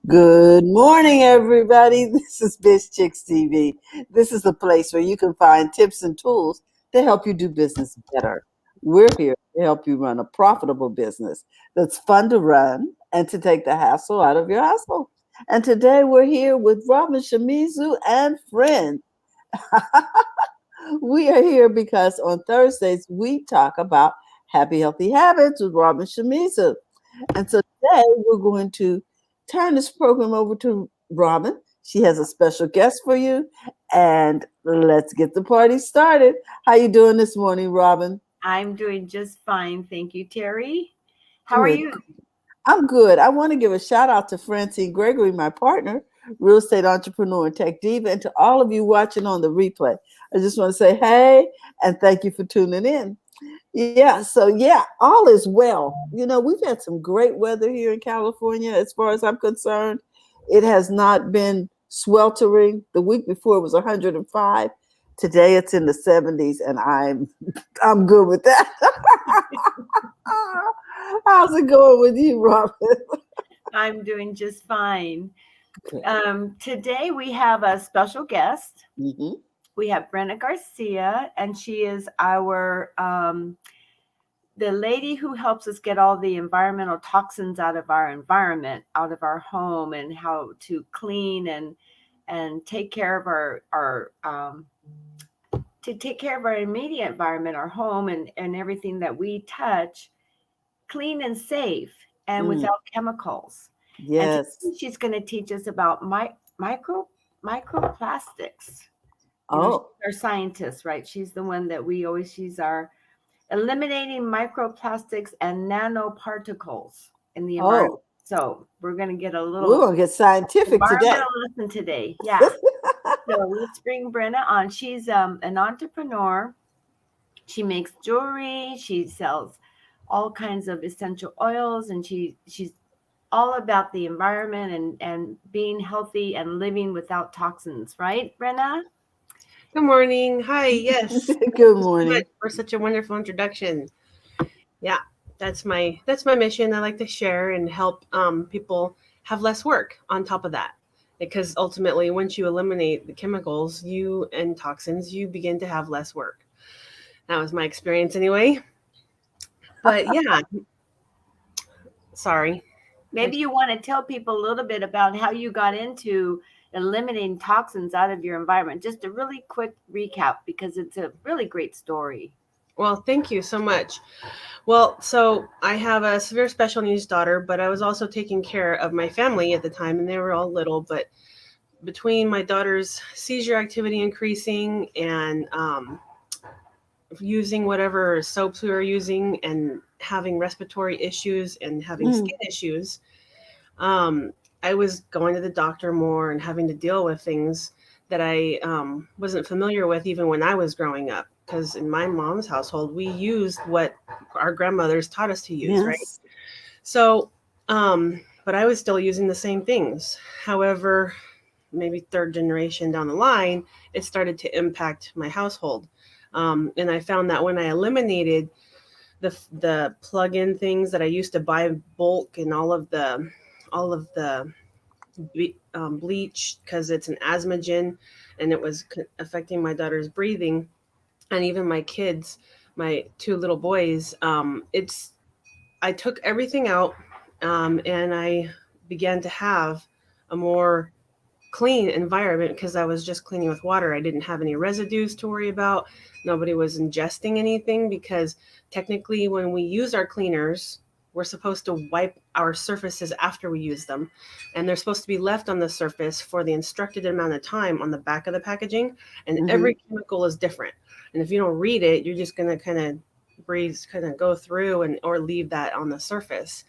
Good morning, everybody. This is Biz Chicks TV. This is the place where you can find tips and tools to help you do business better. We're here to help you run a profitable business that's fun to run and to take the hassle out of your hustle. And today we're here with Robin Shimizu and friends. We are here because on Thursdays we talk about happy, healthy habits with Robin Shimizu. And so today we're going to turn this program over to Robin. She has a special guest for you, and let's get the party started. How you doing this morning, Robin? I'm doing just fine. Thank you, Terry. How are Good. you? I'm good. I want to give a shout out to Francine Gregory, my partner, real estate entrepreneur and tech diva, and to all of you watching on the replay. I just want to say hey and thank you for tuning in. Yeah, all is well. We've had some great weather here in California as far as I'm concerned. It has not been sweltering. The week before it was 105. Today it's in the 70s and I'm good with that. How's it going with you, Robin? I'm doing just fine. Today we have a special guest. Mm-hmm. We have Brenna Garcia, and she is our the lady who helps us get all the environmental toxins out of our environment, out of our home, and how to clean and take care of our immediate environment, our home, and everything that we touch, clean and safe and Mm, without chemicals. And yes. today she's going to teach us about microplastics. She's Oh, our scientist, right? She's the one that she's our eliminating microplastics and nanoparticles in the environment. oh, So we're going to get a we're little gonna get scientific today. environmental lesson today. Yeah. So let's bring Brenna on. She's an entrepreneur. She makes jewelry. She sells all kinds of essential oils, and she's all about the environment and being healthy and living without toxins, right, Brenna? Good morning. Hi. Yes. Thank Good you so much morning. for such a wonderful introduction. Yeah, that's my mission. I like to share and help people have less work on top of that. Because ultimately, once you eliminate the chemicals, you and toxins, you begin to have less work. That was my experience anyway. But yeah, sorry. Maybe you want to tell people a little bit about how you got into eliminating toxins out of your environment. Just a really quick recap because it's a really great story. Well, thank you so much. Well, so I have a severe special needs daughter, but I was also taking care of my family at the time, and they were all little. But between my daughter's seizure activity increasing and using whatever soaps we were using and having respiratory issues and having Mm, skin issues, um, I was going to the doctor more and having to deal with things that I wasn't familiar with even when I was growing up. Because in my mom's household, we used what our grandmothers taught us to use, right? yes. So, but I was still using the same things. However, maybe third generation down the line, it started to impact my household. And I found that when I eliminated the plug-in things that I used to buy bulk and all of the bleach because it's an asthmagen, and it was affecting my daughter's breathing and even my kids, my two little boys. It's I took everything out, and I began to have a more clean environment because I was just cleaning with water. I didn't have any residues to worry about. Nobody was ingesting anything because technically, when we use our cleaners, we're supposed to wipe our surfaces after we use them. And they're supposed to be left on the surface for the instructed amount of time on the back of the packaging. And Hmm. every chemical is different. And if you don't read it, you're just going to kind of go through and or leave that on the surface.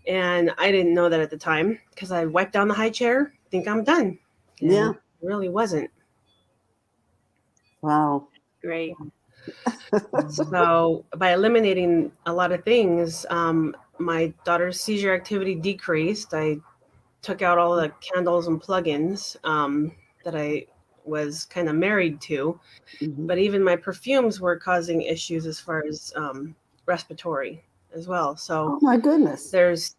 And I didn't know that at the time because I wiped down the high chair, think I'm done. And Yeah. it really wasn't. Wow. Great. So by eliminating a lot of things, my daughter's seizure activity decreased. I took out all the candles and plugins that I was kind of married to. Hmm. But even my perfumes were causing issues as far as respiratory as well. So Oh my goodness. there's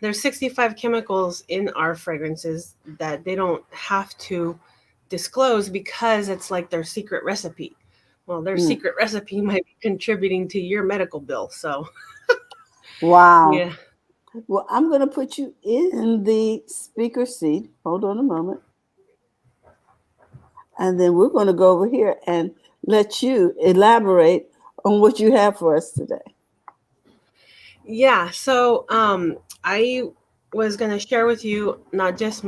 there's 65 chemicals in our fragrances that they don't have to disclose because it's like their secret recipe. Well, their secret recipe might be contributing to your medical bill. So, wow. yeah. Well, I'm going to put you in the speaker seat. Hold on a moment. And then we're going to go over here and let you elaborate on what you have for us today. Yeah. So I was going to share with you not just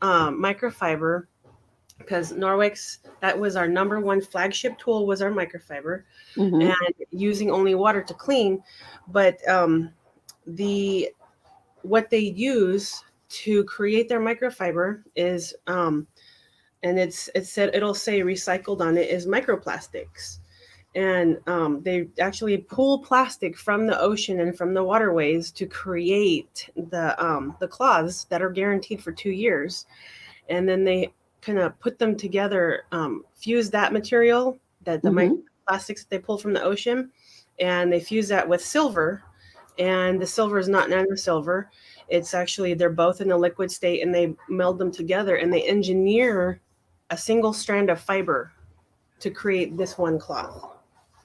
microfiber, because Norwex, that was our number one flagship tool, was our microfiber, and using only water to clean. But what they use to create their microfiber is and it'll say recycled on it, is microplastics. And they actually pull plastic from the ocean and from the waterways to create the cloths that are guaranteed for 2 years. And then they kind of put them together, fuse that material, that the microplastics that they pull from the ocean, and they fuse that with silver. And the silver is not nano silver. It's actually, they're both in a liquid state, and they meld them together and they engineer a single strand of fiber to create this one cloth.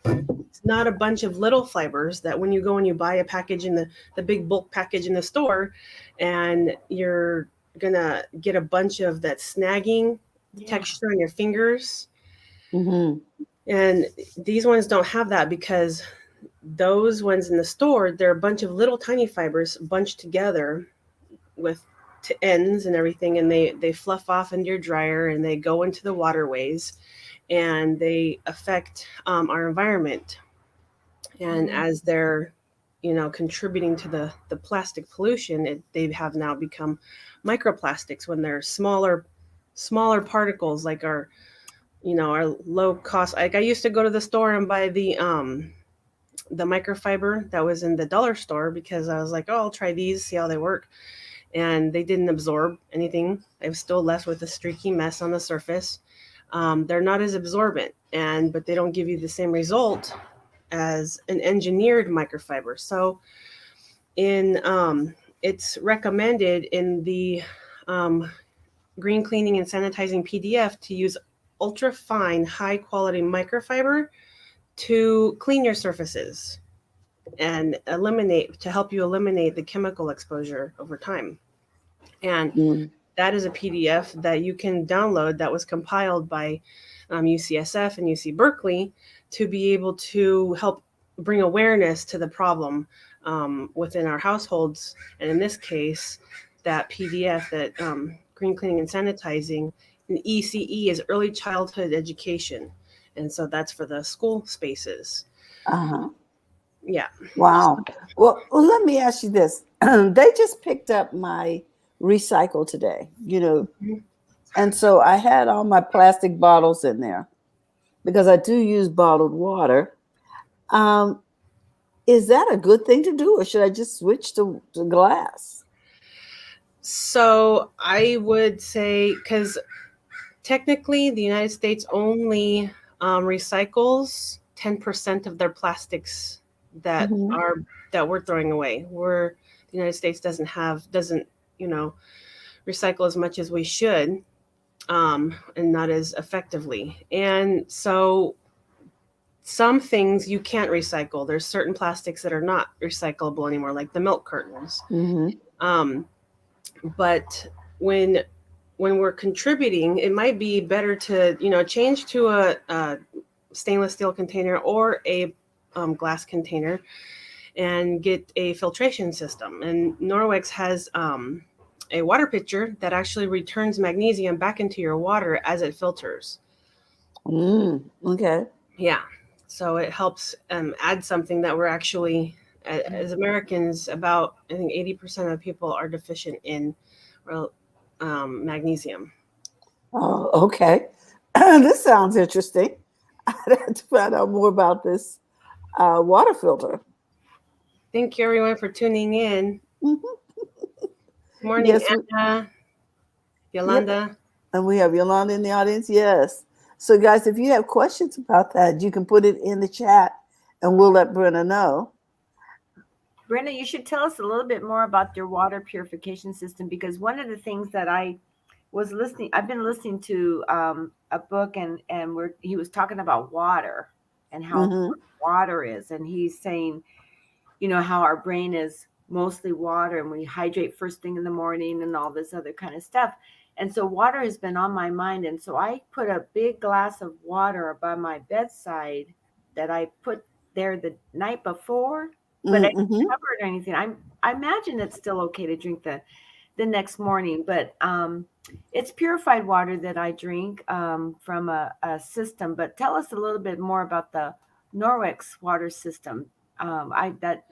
It's not a bunch of little fibers that when you go and you buy a package in the big bulk package in the store, and you're gonna get a bunch of that snagging texture on your fingers. And these ones don't have that, because those ones in the store, they're a bunch of little tiny fibers bunched together with ends and everything, and they fluff off into your dryer, and they go into the waterways, and they affect our environment. And as they're contributing to the plastic pollution, they have now become microplastics, when they're smaller particles, like our low cost. Like, I used to go to the store and buy the microfiber that was in the dollar store, because I was like, oh, I'll try these, see how they work. And they didn't absorb anything. I was still left with a streaky mess on the surface. They're not as absorbent, but they don't give you the same result as an engineered microfiber. So it's recommended in the green cleaning and sanitizing PDF to use ultra fine, high quality microfiber to clean your surfaces and help you eliminate the chemical exposure over time. And that is a PDF that you can download, that was compiled by UCSF and UC Berkeley, to be able to help bring awareness to the problem within our households. And in this case, that PDF, that green cleaning and sanitizing, and ECE is early childhood education. And so that's for the school spaces. Yeah. Wow. Well, let me ask you this. They just picked up my recycle today, and so I had all my plastic bottles in there, because I do use bottled water. Is that a good thing to do, or should I just switch to glass? So I would say, because technically the United States only recycles 10% of their plastics that we're throwing away. The United States doesn't recycle as much as we should, and not as effectively. And so some things you can't recycle. There's certain plastics that are not recyclable anymore, like the milk cartons. But when we're contributing, it might be better to change to a stainless steel container or a glass container, and get a filtration system. And Norwex has a water pitcher that actually returns magnesium back into your water as it filters. Okay. Yeah. So it helps add something that we're actually, as Americans, about, I think 80% of people are deficient in magnesium. Oh, okay. This sounds interesting. I'd have to find out more about this water filter. Thank you, everyone, for tuning in. Morning, Anna, Yolanda. Yep. And we have Yolanda in the audience. Yes. So, guys, if you have questions about that, you can put it in the chat, and we'll let Brenna know. Brenda, you should tell us a little bit more about your water purification system, because one of the things that I've been listening to a book, and he was talking about water and how important water is, and he's saying, how our brain is mostly water, and we hydrate first thing in the morning and all this other kind of stuff. And so water has been on my mind, and so I put a big glass of water by my bedside that I put there the night before, but I didn't cover it or anything. I imagine it's still okay to drink the next morning, but it's purified water that I drink from a system. But tell us a little bit more about the Norwex water system. That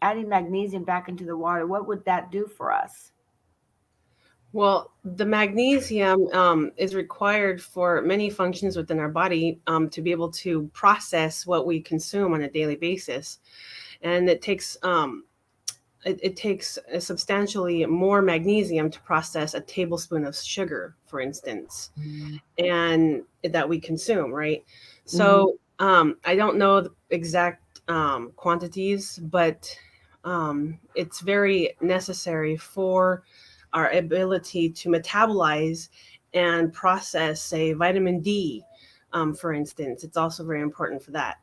adding magnesium back into the water, what would that do for us? Well, the magnesium is required for many functions within our body to be able to process what we consume on a daily basis. And it takes substantially more magnesium to process a tablespoon of sugar, for instance, and that we consume, right? So I don't know the exact quantities, but it's very necessary for our ability to metabolize and process, say, vitamin D, for instance. It's also very important for that.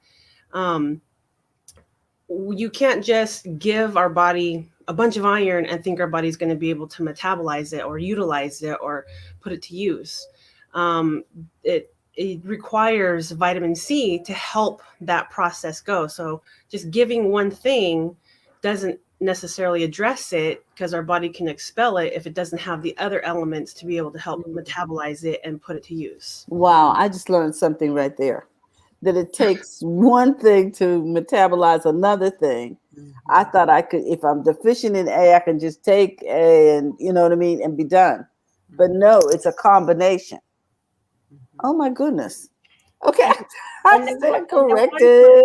You can't just give our body a bunch of iron and think our body's going to be able to metabolize it or utilize it or put it to use. It requires vitamin C to help that process go. So just giving one thing doesn't necessarily address it, because our body can expel it if it doesn't have the other elements to be able to help metabolize it and put it to use. Wow, I just learned something right there. That it takes one thing to metabolize another thing. I thought I could, if I'm deficient in A, I can just take A and, you know what I mean, and be done. But no, it's a combination. Oh my goodness. Okay, I stand corrected.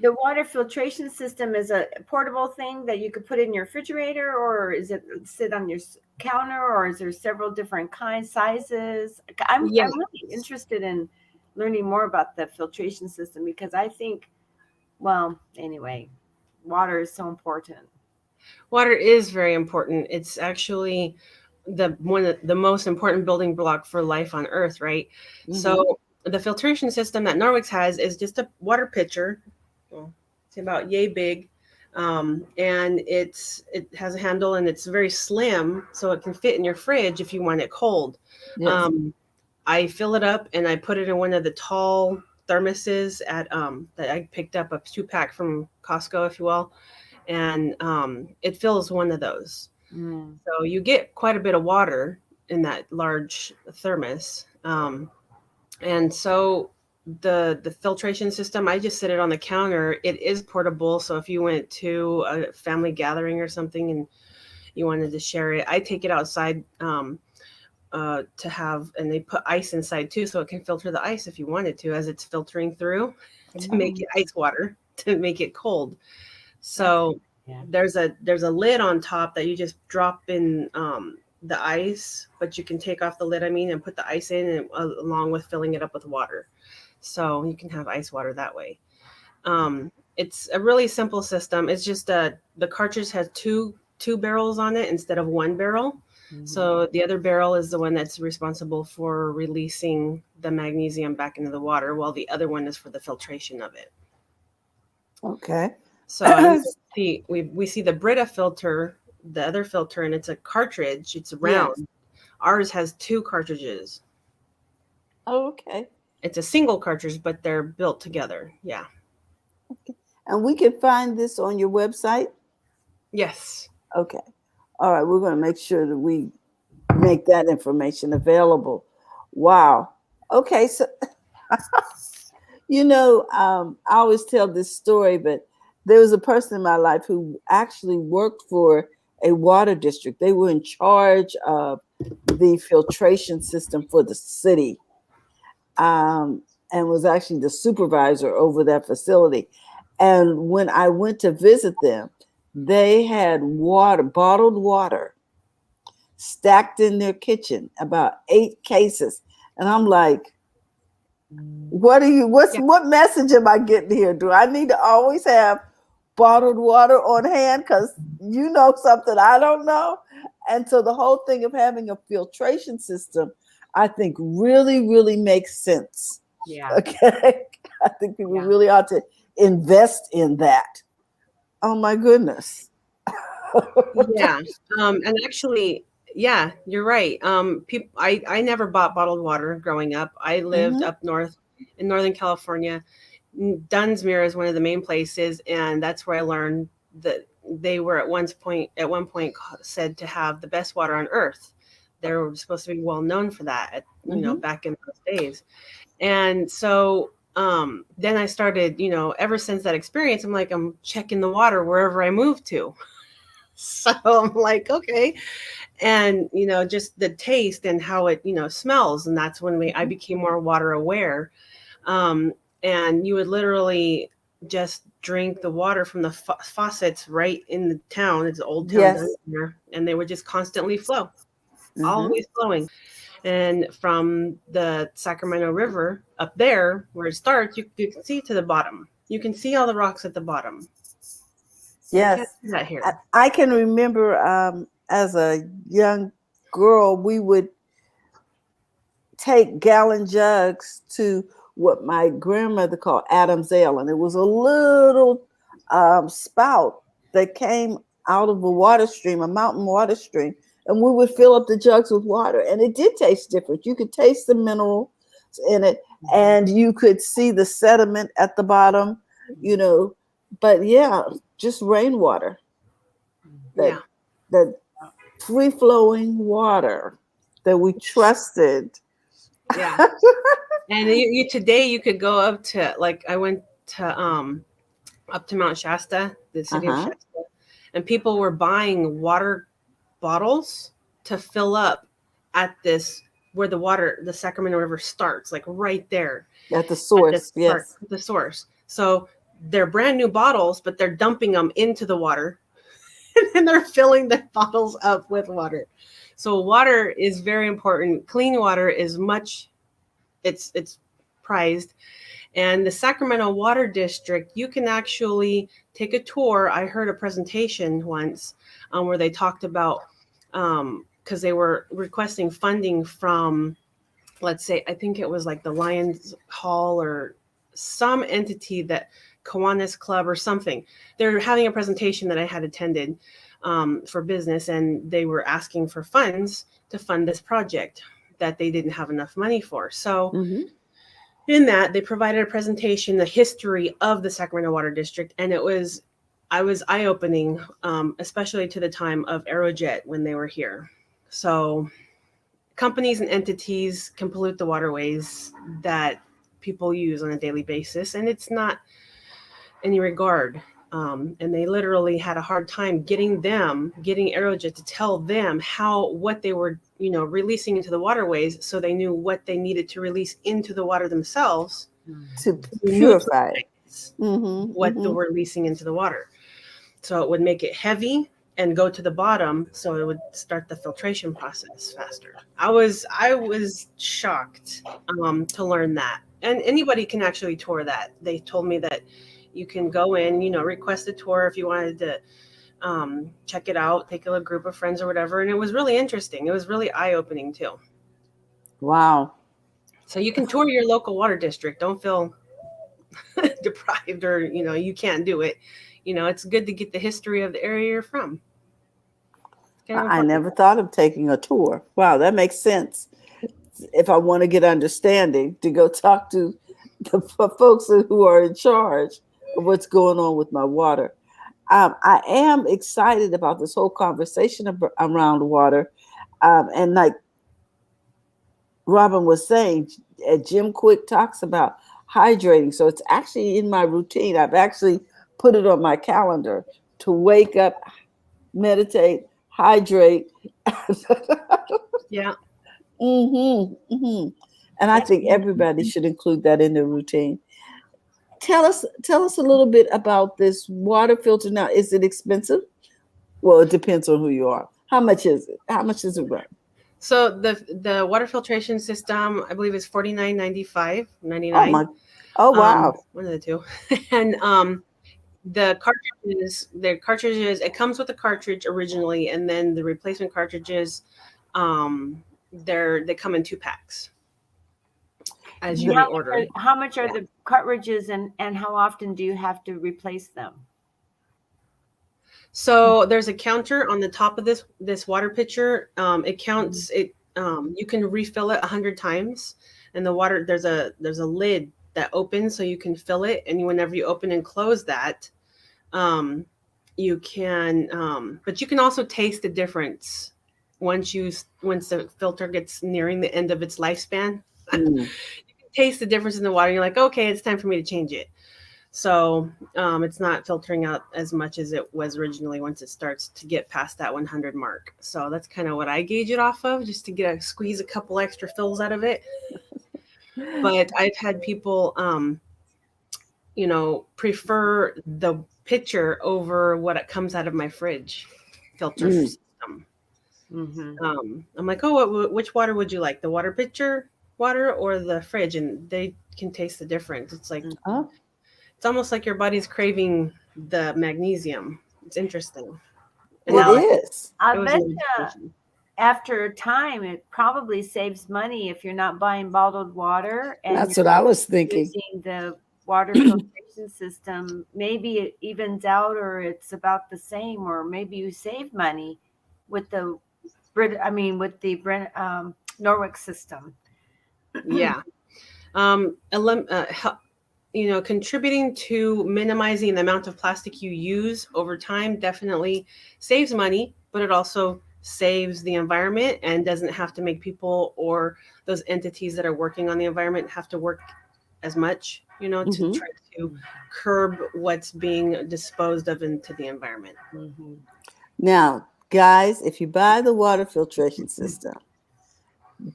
The water filtration system is a portable thing that you could put in your refrigerator, or is it sit on your counter, or is there several different kinds, sizes? I'm really interested in learning more about the filtration system, because I think, well, anyway, water is so important. Water is very important. It's actually one of the most important building block for life on Earth, right? So the filtration system that Norwex has is just a water pitcher. It's about yay big, and it has a handle, and it's very slim, so it can fit in your fridge if you want it cold. Yes. I fill it up and I put it in one of the tall thermoses at that I picked up, a 2-pack from Costco, if you will, and it fills one of those. So you get quite a bit of water in that large thermos, and so the filtration system, I just sit it on the counter. It is portable, so if you went to a family gathering or something and you wanted to share it, I take it outside to have, and they put ice inside too, so it can filter the ice if you wanted to, as it's filtering through to make it ice water, to make it cold. So there's a lid on top that you just drop in the ice, but you can take off the lid, and put the ice in, and, along with filling it up with water. So you can have ice water that way. It's a really simple system. It's just the cartridge has two barrels on it instead of one barrel. So the other barrel is the one that's responsible for releasing the magnesium back into the water, while the other one is for the filtration of it. Okay. So we see the Brita filter, the other filter, and it's a cartridge. It's round. Yes. Ours has 2 cartridges. Oh, okay. It's a single cartridge, but they're built together. Yeah. Okay. And we can find this on your website? Yes. Okay. All right. We're going to make sure that we make that information available. Wow. Okay. So, I always tell this story, but there was a person in my life who actually worked for a water district. They were in charge of the filtration system for the city. And was actually the supervisor over that facility. And when I went to visit them, they had bottled water, stacked in their kitchen, about 8 cases. And I'm like, what message am I getting here? Do I need to always have bottled water on hand because you know something I don't know. And so the whole thing of having a filtration system, I think really, really makes sense. Yeah. Okay. I think people really ought to invest in that. Oh my goodness. Yeah. And actually, yeah, you're right. I never bought bottled water growing up. I lived up north in Northern California. Dunsmuir is one of the main places, and that's where I learned that they were at one point said to have the best water on earth. They were supposed to be well known for that, back in those days. And so then I started, ever since that experience, I'm checking the water wherever I move to. So I'm like, okay. And, just the taste and how it, smells. And that's when I became more water aware. And you would literally just drink the water from the faucets right in the town. It's Old Town here, and they would just constantly flow, always flowing. And from the Sacramento River up there where it starts, you can see to the bottom. You can see all the rocks at the bottom. Yes, that here. I can remember as a young girl, we would take gallon jugs to what my grandmother called Adam's Ale, and it was a little spout that came out of a water stream, a mountain water stream, and we would fill up the jugs with water, and it did taste different. You could taste the minerals in it, and you could see the sediment at the bottom, but yeah, just rainwater, that free-flowing water that we trusted. Yeah. And you today you could go up to, I went to up to Mount Shasta, the city of Shasta, and people were buying water bottles to fill up at this where the Sacramento River starts, right there at the source. The source. So they're brand new bottles, but they're dumping them into the water, and they're filling the bottles up with water. So water is very important. Clean water is it's prized. And the Sacramento Water District, you can actually take a tour. I heard a presentation once where they talked about, because they were requesting funding from, let's say, I think it was the Lions Hall or some entity, that Kiwanis Club or something. They're having a presentation that I had attended for business, and they were asking for funds to fund this project that they didn't have enough money for. So in that, they provided a presentation, the history of the Sacramento Water District, and I was eye-opening, especially to the time of Aerojet when they were here. So companies and entities can pollute the waterways that people use on a daily basis, and it's not any regard. And they literally had a hard time getting Aerojet to tell them what they were, releasing into the waterways, so they knew what they needed to release into the water themselves to purify what they were releasing into the water. So it would make it heavy and go to the bottom, so it would start the filtration process faster. I was shocked to learn that. And anybody can actually tour that. They told me that you can go in, request a tour if you wanted to check it out, take a group of friends or whatever. And it was really interesting. It was really eye-opening too. Wow. So you can tour your local water district. Don't feel deprived or, you can't do it. It's good to get the history of the area you're from. I never thought of taking a tour. Wow, that makes sense. If I want to get understanding, to go talk to the folks who are in charge of what's going on with my water. I am excited about this whole conversation around water. And like Robin was saying, Jim Quick talks about hydrating. So it's actually in my routine. I've actually put it on my calendar to wake up, meditate, hydrate. Yeah. And I think everybody should include that in their routine. Tell us a little bit about this water filter. Now, is it expensive? Well, it depends on who you are. How much is it? How much does it run? So the water filtration system, I believe, is $49.95, $99. Oh wow! One of the two. And the cartridges, it comes with a cartridge originally, and then the replacement cartridges, they come in 2 packs as you reorder. How much are the cartridges, and how often do you have to replace them? So there's a counter on the top of this water pitcher. It counts it. You can refill it 100 times, and the water, there's a lid that opens so you can fill it, and whenever you open and close that, you can. But you can also taste the difference once the filter gets nearing the end of its lifespan. You can taste the difference in the water. You're like, okay, it's time for me to change it. So it's not filtering out as much as it was originally once it starts to get past that 100 mark. So that's kind of what I gauge it off of, just to squeeze a couple extra fills out of it. But I've had people, prefer the pitcher over what it comes out of my fridge filter system. Mm-hmm. I'm like, oh, which water would you like? The water pitcher water or the fridge? And they can taste the difference. It's like, it's almost like your body's craving the magnesium. It's interesting. And it is. I bet after a time, it probably saves money if you're not buying bottled water. And that's what I was thinking. Using the water filtration system, maybe it evens out, or it's about the same, or maybe you save money with the Norwick system. Yeah. Contributing to minimizing the amount of plastic you use over time definitely saves money, but it also saves the environment and doesn't have to make people or those entities that are working on the environment have to work as much, to try to curb what's being disposed of into the environment. Now, guys, if you buy the water filtration system,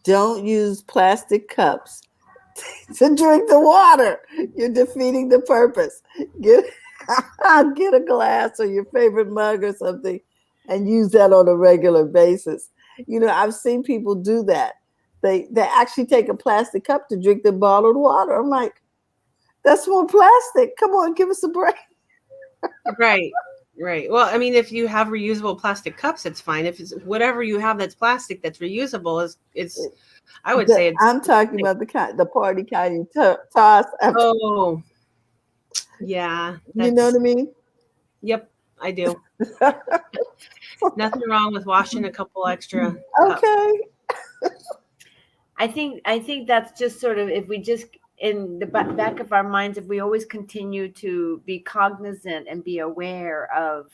don't use plastic cups to drink the water. You're defeating the purpose. Get a glass or your favorite mug or something and use that on a regular basis. I've seen people do that. They actually take a plastic cup to drink the bottled water. I'm like, that's more plastic. Come on, give us a break. Right. Well, I mean, if you have reusable plastic cups, it's fine. If it's whatever you have that's plastic that's reusable, it's I would say it's. I'm talking about the party kind you toss. Oh, yeah. You know what I mean? Yep, I do. Nothing wrong with washing a couple extra. Okay. I think that's just sort of, if we just, in the back of our minds, if we always continue to be cognizant and be aware of,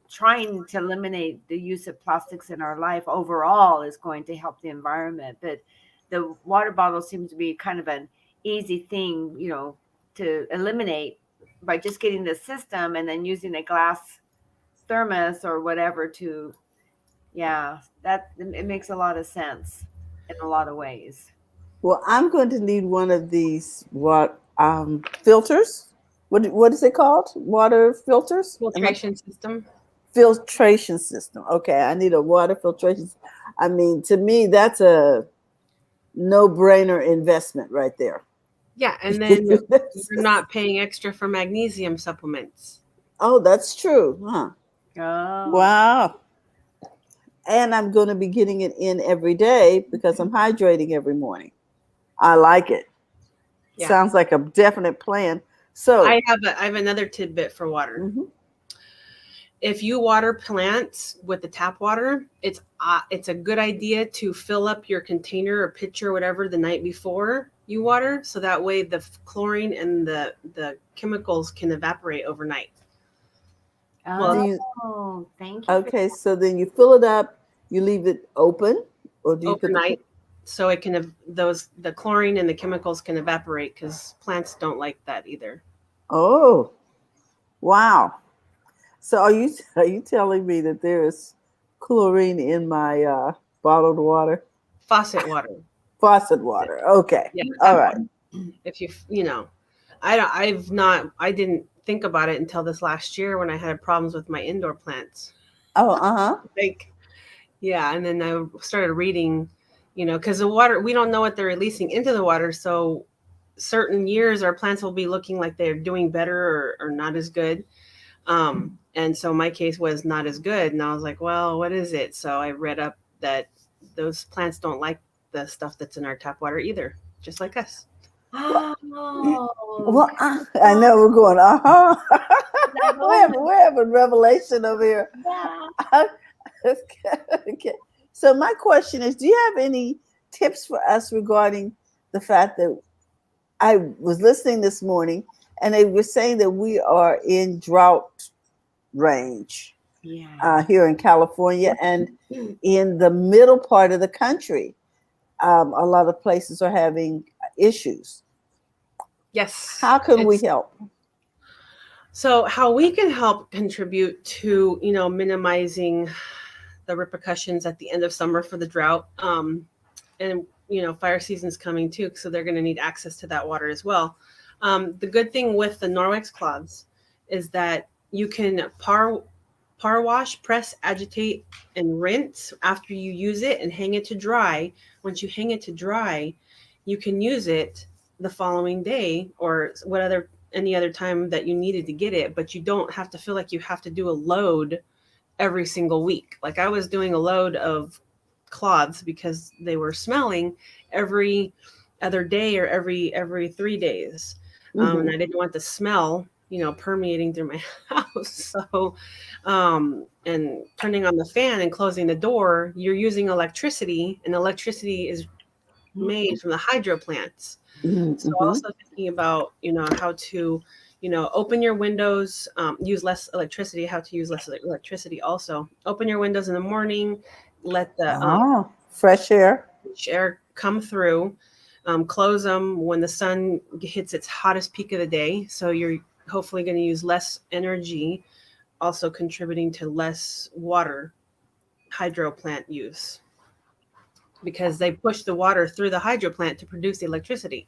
trying to eliminate the use of plastics in our life overall is going to help the environment. But the water bottle seems to be kind of an easy thing, to eliminate by just getting the system and then using a glass thermos or whatever to, it makes a lot of sense in a lot of ways. Well, I'm going to need one of these filters. What is it called? Water filters? Filtration system. Filtration system. Okay, I need a water filtration. I mean, to me, that's a no-brainer investment right there. Yeah, and then you're not paying extra for magnesium supplements. Oh, that's true, huh? Oh. Wow. And I'm going to be getting it in every day because I'm hydrating every morning. I like it. Yeah. Sounds like a definite plan. So I have another tidbit for water. Mm-hmm. If you water plants with the tap water, it's a good idea to fill up your container or pitcher or whatever the night before you water, so that way the chlorine and the chemicals can evaporate overnight. Oh, thank you. Okay, so then you fill it up, you leave it open, or do you overnight, so it can the chlorine and the chemicals can evaporate, because plants don't like that either. Oh, wow. So are you telling me that there is chlorine in my bottled water? Faucet water. Faucet water. Okay. Yeah. All right. If I didn't think about it until this last year when I had problems with my indoor plants. Oh, and then I started reading, because the water, we don't know what they're releasing into the water, so certain years our plants will be looking like they're doing better or not as good. And so my case was not as good. And I was like, well, what is it? So I read up that those plants don't like the stuff that's in our tap water either, just like us. Oh, Well, I know we're going, we're having revelation over here. yeah. Okay. So my question is, do you have any tips for us regarding the fact that I was listening this morning and they were saying that we are in drought range here in California and in the middle part of the country. A lot of places are having issues. Yes. How can we help? So how we can help contribute to, minimizing the repercussions at the end of summer for the drought. And, fire season's coming too, so they're going to need access to that water as well. The good thing with the Norwex cloths is that you can par wash, press, agitate, and rinse after you use it and hang it to dry. Once you hang it to dry, you can use it the following day or any other time that you needed to get it, but you don't have to feel like you have to do a load every single week. Like I was doing a load of cloths because they were smelling every other day or every 3 days. And I didn't want the smell, permeating through my house. So, and turning on the fan and closing the door, you're using electricity, and electricity is made from the hydro plants. So also thinking about, how to, open your windows, use less electricity, how to use less electricity also. Open your windows in the morning, let the fresh air come through, close them when the sun hits its hottest peak of the day. So you're hopefully going to use less energy, also contributing to less water hydro plant use because they push the water through the hydro plant to produce the electricity.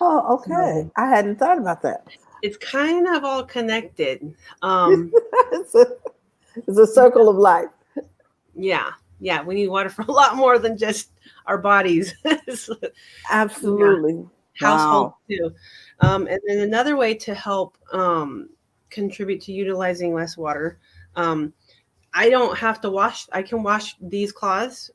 Oh, okay. I hadn't thought about that. It's kind of all connected. It's a circle of life. Yeah. We need water for a lot more than just our bodies. Absolutely. Household too. And then another way to help contribute to utilizing less water. I don't have to wash. I can wash these cloths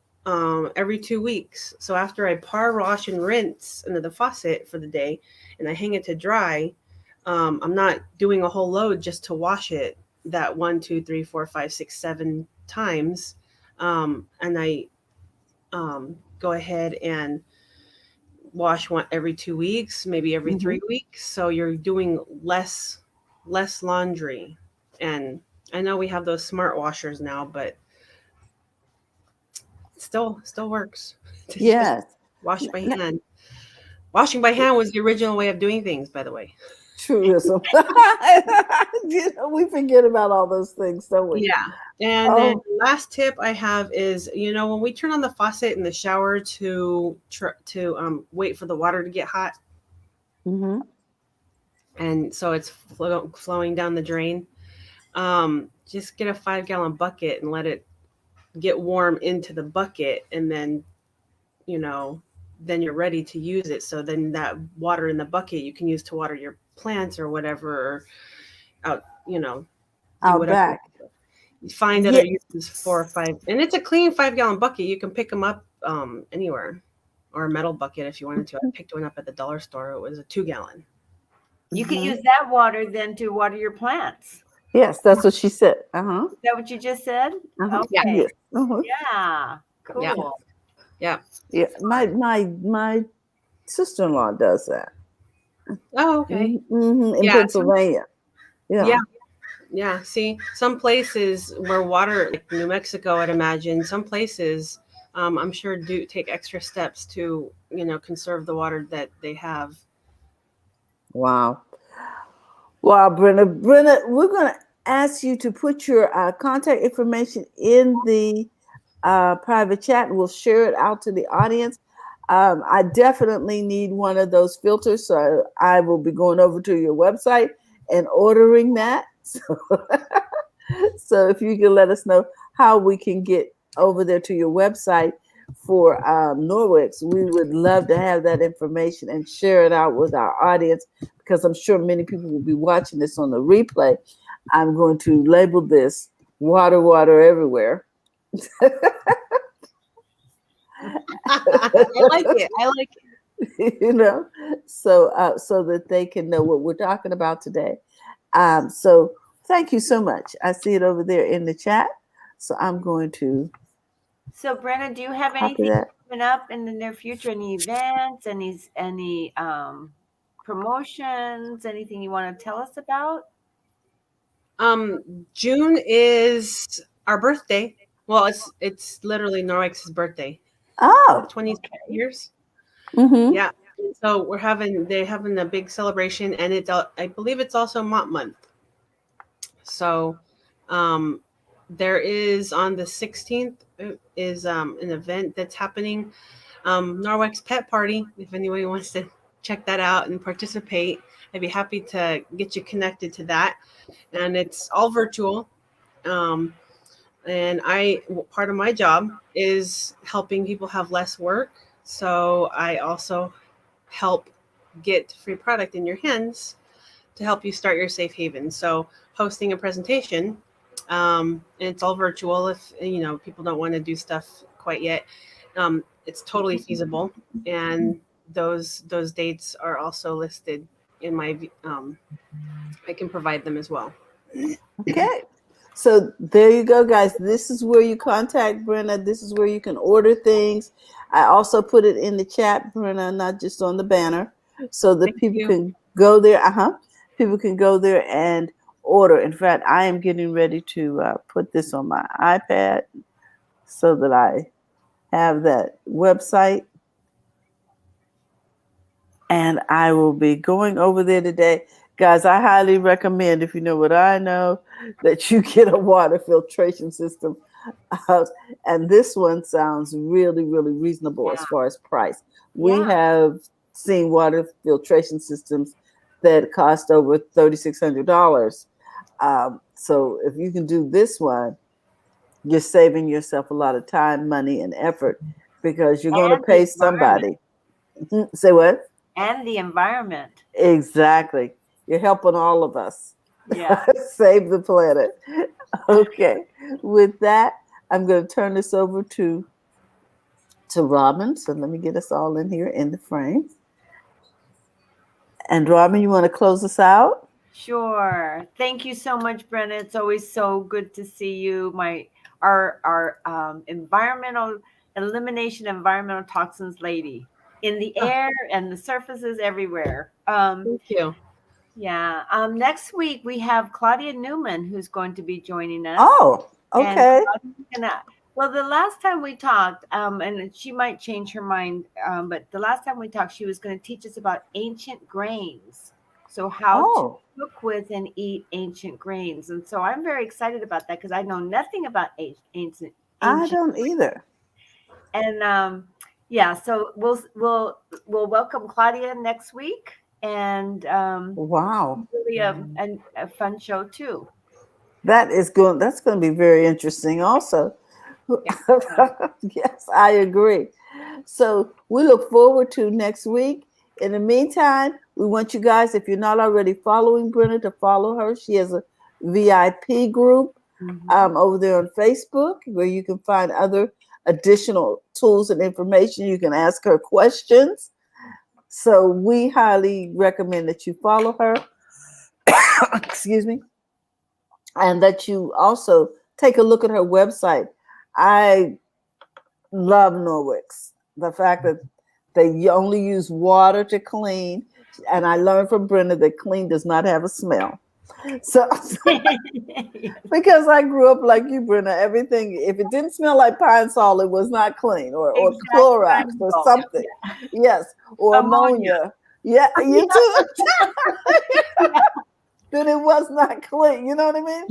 every 2 weeks. So after I par wash and rinse under the faucet for the day and I hang it to dry, I'm not doing a whole load just to wash it that 1, 2, 3, 4, 5, 6, 7 times. And I go ahead and wash one every 2 weeks, maybe every 3 weeks. So you're doing less laundry. And I know we have those smart washers now, but still works. Yes. Wash by hand. Washing by hand was the original way of doing things, by the way. Truism. We forget about all those things, don't we? Yeah. And then the last tip I have is, when we turn on the faucet in the shower to wait for the water to get hot. And so it's flowing down the drain. Just get a 5-gallon bucket and let it get warm into the bucket, and then then you're ready to use it. So then that water in the bucket you can use to water your plants or whatever, or out back. You find other uses 4 or 5, and it's a clean 5-gallon bucket. You can pick them up anywhere, or a metal bucket if you wanted to. I picked one up at the dollar store. It was a 2-gallon. You can use that water then to water your plants. Yes, that's what she said. Is that what you just said? Okay. Yes. Yeah. Cool. Yeah. My sister-in-law does that. Oh, okay. In Pennsylvania. Yeah. See, some places where water, like New Mexico, I'd imagine, some places, I'm sure do take extra steps to, conserve the water that they have. Wow, Brenna, we're going to ask you to put your contact information in the private chat, and we'll share it out to the audience. I definitely need one of those filters, so I will be going over to your website and ordering that. So if you can let us know how we can get over there to your website, for Norwix, we would love to have that information and share it out with our audience, because I'm sure many people will be watching this on the replay. I'm going to label this "Water, Water Everywhere." I like it. I like it. You know, so that they can know what we're talking about today. So thank you so much. I see it over there in the chat. So I'm going to So Brenna, do you have copy anything that. coming up in the near future? Any events? Any promotions? Anything you want to tell us about? June is our birthday. Well, it's literally Norwix's birthday. Oh, 20 years. mm-hmm. Yeah. So they're having a big celebration, and I believe it's also Mott Month. So, there is on the 16th is an event that's happening, Norwex Pet Party. If anybody wants to check that out and participate, I'd be happy to get you connected to that. And it's all virtual. And part of my job is helping people have less work. So I also help get free product in your hands to help you start your safe haven. So hosting a presentation, and it's all virtual. If people don't want to do stuff quite yet, it's totally feasible. And those dates are also listed in my. I can provide them as well. Okay. So there you go, guys. This is where you contact Brenna. This is where you can order things. I also put it in the chat, Brenna, not just on the banner, so that people can go there. People can go there and order. In fact, I am getting ready to put this on my iPad so that I have that website. And I will be going over there today. Guys, I highly recommend, if you know what I know, that you get a water filtration system. And this one sounds really, really reasonable as far as price. We have seen water filtration systems that cost over $3,600. So if you can do this one, you're saving yourself a lot of time, money, and effort, because you're going to pay somebody. Say what? And the environment. Exactly. You're helping all of us. Yeah. Save the planet. Okay. With that, I'm going to turn this over to Robin. So let me get us all in here in the frame. And Robin, you want to close us out? Sure. Thank you so much, Brenna. It's always so good to see you. Our environmental toxins lady in the air and the surfaces everywhere. Thank you. Yeah. Next week we have Claudia Newman, who's going to be joining us. Oh, okay. Well, the last time we talked, and she might change her mind, but the last time we talked, she was going to teach us about ancient grains. So how to cook with and eat ancient grains. And so I'm very excited about that, because I know nothing about ancient. I don't either. And so we'll welcome Claudia next week. And wow, really a fun show too. That's going to be very interesting also. Yes, I agree. So we look forward to next week. In the meantime, we want you guys, if you're not already following Brenna, to follow her. She has a VIP group over there on Facebook, where you can find other additional tools and information. You can ask her questions. So we highly recommend that you follow her. Excuse me. And that you also take a look at her website. I love Norwix. The fact that they only use water to clean. And I learned from Brenda that clean does not have a smell. So because I grew up like you, Brenda, everything, if it didn't smell like Pine Sol, it was not clean, or Clorox or something. Yes. Or ammonia. Yeah, you too. Then it was not clean. You know what I mean?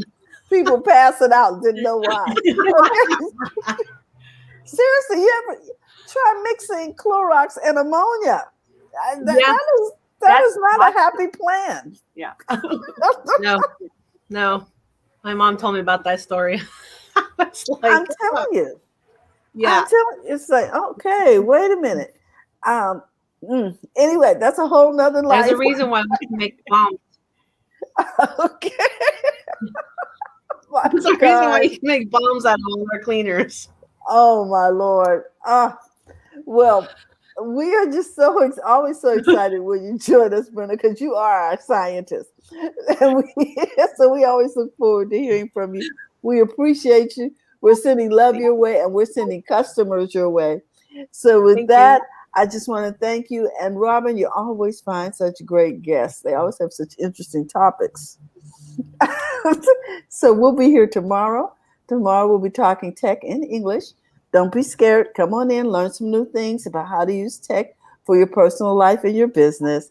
People pass it out, didn't know why. Okay. Seriously, you ever try mixing Clorox and ammonia? That is not a happy plan. Yeah. No. My mom told me about that story. I'm telling you. Yeah. I'm telling you, it's like, okay, wait a minute. Anyway, that's a whole nother life. There's a reason why we can make bombs. Okay. There's a reason why you can make bombs out of all our cleaners. Oh my Lord. Well, we are just always so excited when you join us, Brenda, because you are our scientist. And so we always look forward to hearing from you. We appreciate you. We're sending love your way, and we're sending customers your way. So with that, I just want to thank you. And Robin, you always find such great guests. They always have such interesting topics. So we'll be here tomorrow. Tomorrow we'll be talking tech in English. Don't be scared. Come on in, learn some new things about how to use tech for your personal life and your business.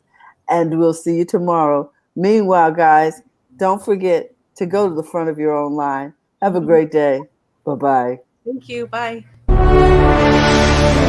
And we'll see you tomorrow. Meanwhile, guys, don't forget to go to the front of your own line. Have a great day. Bye-bye. Thank you. Bye.